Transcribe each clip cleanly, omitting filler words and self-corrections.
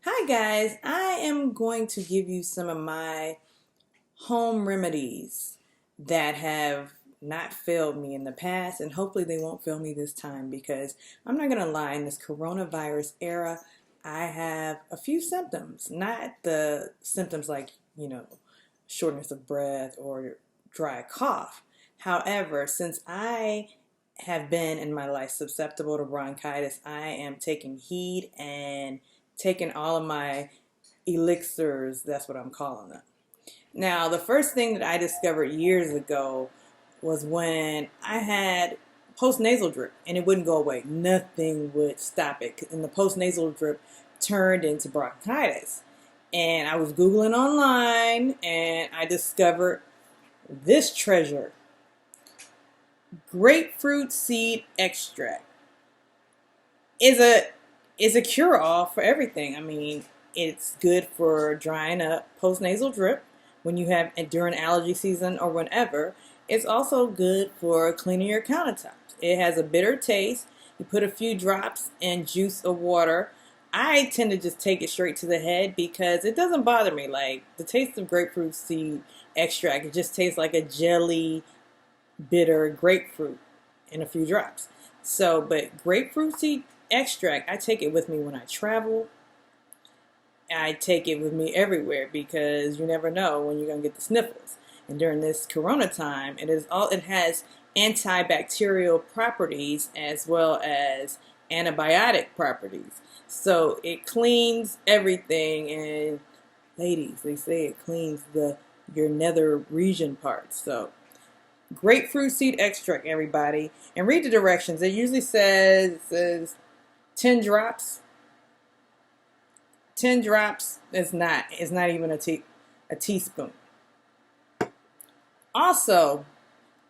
Hi guys, I am going to give you some of my home remedies that have not failed me in the past, and hopefully they won't fail me this time, because I'm not going to lie, in this coronavirus era, I have a few symptoms. Not the symptoms like, shortness of breath or dry cough. However, since I have been in my life susceptible to bronchitis, I am taking heed and taking all of my elixirs. That's what I'm calling them. Now, the first thing that I discovered years ago was when I had post-nasal drip and it wouldn't go away. Nothing would stop it. And the post-nasal drip turned into bronchitis. And I was Googling online and I discovered this treasure: grapefruit seed extract. Is a cure-all for everything. I mean, it's good for drying up post-nasal drip when you have during allergy season or whenever. It's also good for cleaning your countertops. It has a bitter taste. You put a few drops in juice or water. I tend to just take it straight to the head because it doesn't bother me. Like the taste of grapefruit seed extract, it just tastes like a jelly, bitter grapefruit in a few drops. So, but grapefruit seed extract, I take it with me when I travel. I take it with me everywhere because you never know when you're gonna get the sniffles. And during this corona time, it has antibacterial properties as well as antibiotic properties. So it cleans everything, and ladies, they say it cleans your nether region parts. So grapefruit seed extract, everybody, and read the directions. It usually says 10 drops. 10 drops is not. It's not even a teaspoon. Also,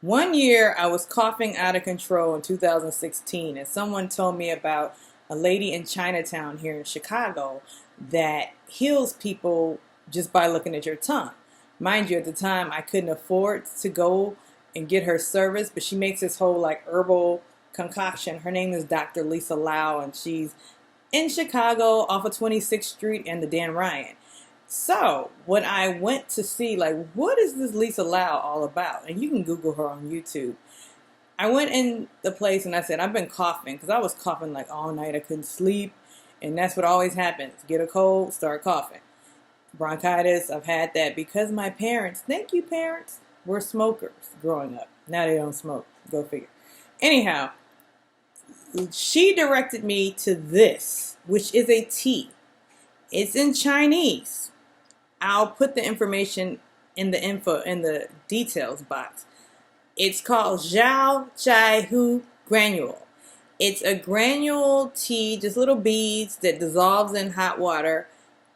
one year I was coughing out of control in 2016, and someone told me about a lady in Chinatown here in Chicago that heals people just by looking at your tongue. Mind you, at the time I couldn't afford to go and get her service, but she makes this whole like herbal concoction. Her name is Dr. Lisa Lau, and she's in Chicago off of 26th Street and the Dan Ryan. So when I went to see, like, what is this Lisa Lau all about? And you can Google her on YouTube. I went in the place and I said, I've been coughing, because I was coughing like all night. I couldn't sleep. And that's what always happens. Get a cold, start coughing. Bronchitis, I've had that because my parents, thank you parents, were smokers growing up. Now they don't smoke. Go figure. Anyhow, she directed me to this, which is a tea. It's in Chinese. I'll put the information in the details box. It's called Xiao Chai Hu Granule. It's a granule tea, just little beads that dissolves in hot water,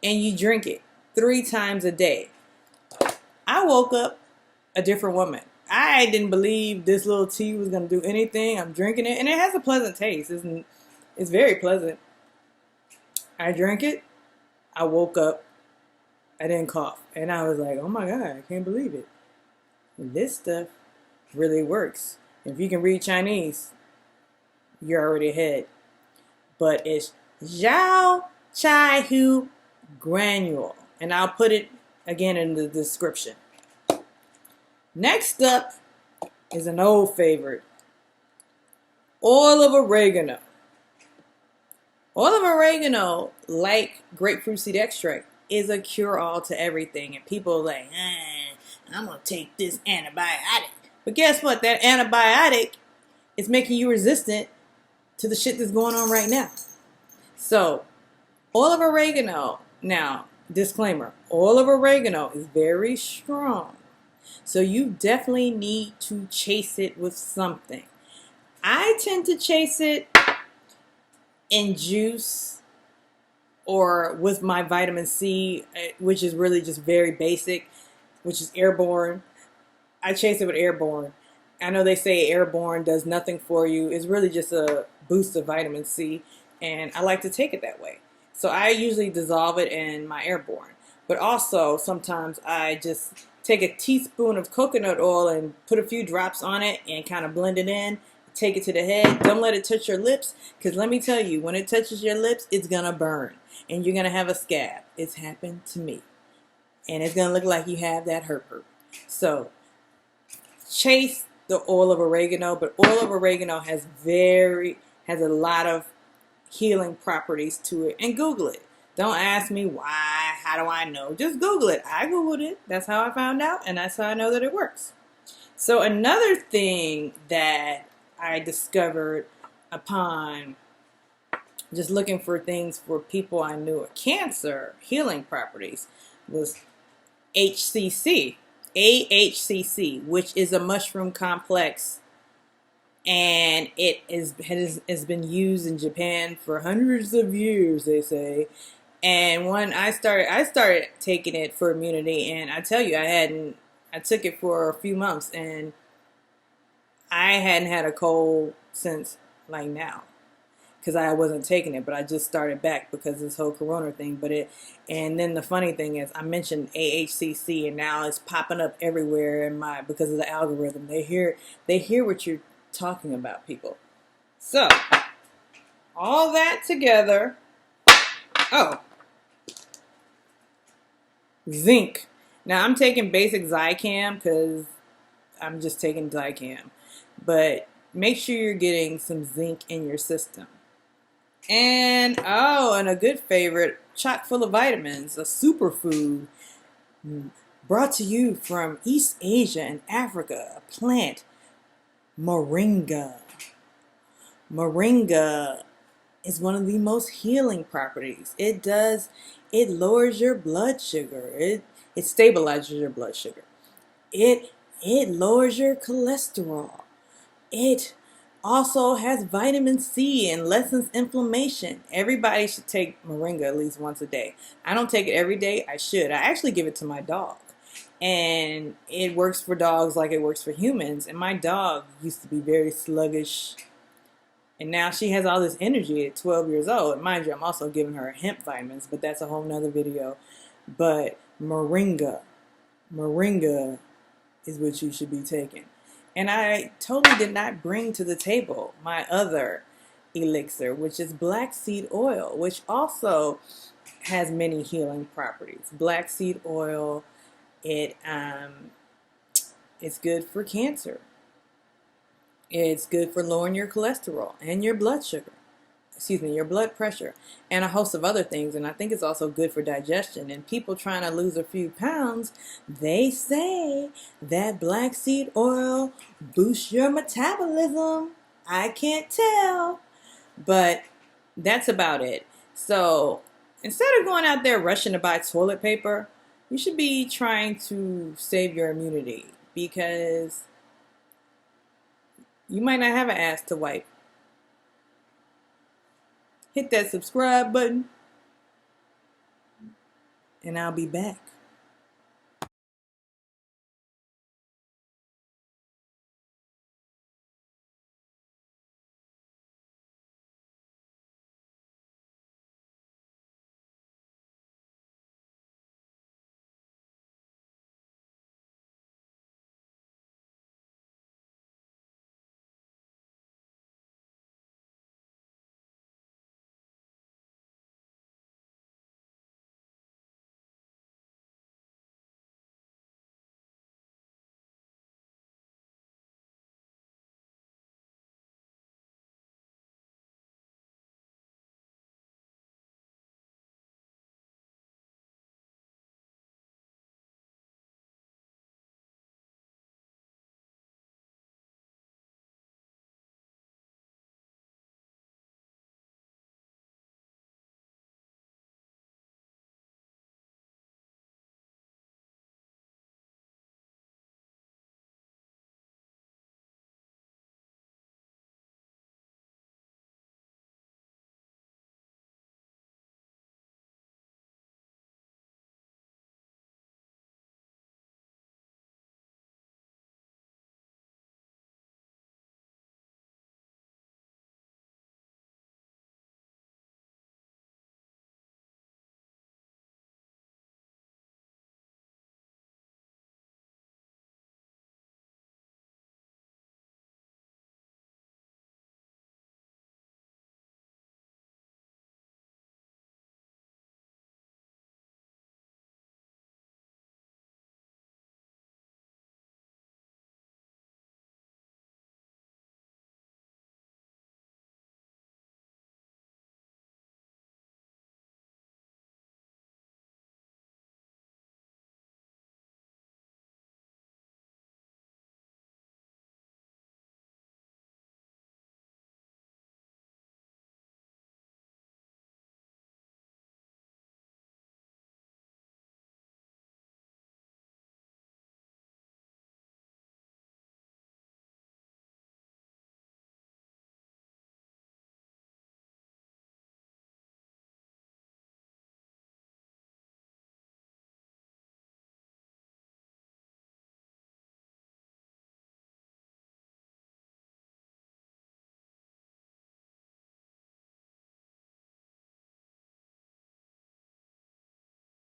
and you drink it 3 times a day. I woke up a different woman. I didn't believe this little tea was going to do anything. I'm drinking it, and it has a pleasant taste. It's very pleasant. I drank it. I woke up. I didn't cough. And I was like, oh my God, I can't believe it. This stuff really works. If you can read Chinese, you're already ahead. But it's Xiao Chai Hu Granule. And I'll put it again in the description. Next up is an old favorite: oil of oregano. Oil of oregano, like grapefruit seed extract, is a cure-all to everything. And people are like, I'm going to take this antibiotic. But guess what? That antibiotic is making you resistant to the shit that's going on right now. So, oil of oregano. Now, disclaimer, oil of oregano is very strong. So you definitely need to chase it with something. I tend to chase it in juice or with my vitamin C, which is really just very basic, which is airborne. I chase it with airborne. I know they say airborne does nothing for you. It's really just a boost of vitamin C, and I like to take it that way. So I usually dissolve it in my airborne. But also, sometimes I just take a teaspoon of coconut oil and put a few drops on it and kind of blend it in. Take it to the head. Don't let it touch your lips, because let me tell you, when it touches your lips, it's going to burn. and you're going to have a scab. It's happened to me. And it's going to look like you have that herpes. So chase the oil of oregano, but oil of oregano has a lot of healing properties to it. And Google it. Don't ask me why, how do I know? Just Google it. I Googled it. That's how I found out, and that's how I know that it works. So another thing that I discovered upon just looking for things for people I knew with cancer, healing properties, was HCC, AHCC, which is a mushroom complex, and it has been used in Japan for hundreds of years, they say. And when I started taking it for immunity, and I tell you, I took it for a few months, and I hadn't had a cold since like now, because I wasn't taking it, but I just started back because of this whole corona thing. And then the funny thing is, I mentioned AHCC, and now it's popping up everywhere because of the algorithm. They hear what you're talking about, people. So all that together. Oh, zinc. Now I'm taking basic Zicam because I'm just taking Zicam, but make sure you're getting some zinc in your system. And a good favorite, chock full of vitamins, a superfood brought to you from East Asia and Africa, a plant, Moringa. Moringa is one of the most healing properties. It lowers your blood sugar. It stabilizes your blood sugar. It lowers your cholesterol. It also has vitamin C and lessens inflammation. Everybody should take Moringa at least once a day. I don't take it every day. I should. I actually give it to my dog. And it works for dogs like it works for humans. And my dog used to be very sluggish. And now she has all this energy at 12 years old. And mind you, I'm also giving her hemp vitamins, but that's a whole nother video. But Moringa is what you should be taking. And I totally did not bring to the table my other elixir, which is black seed oil, which also has many healing properties. Black seed oil, it's good for cancer. It's good for lowering your cholesterol and your blood sugar. Your blood pressure, and a host of other things. And I think it's also good for digestion. And people trying to lose a few pounds, they say that black seed oil boosts your metabolism. I can't tell, but that's about it. So instead of going out there rushing to buy toilet paper, you should be trying to save your immunity, because you might not have an ass to wipe. Hit that subscribe button, and I'll be back.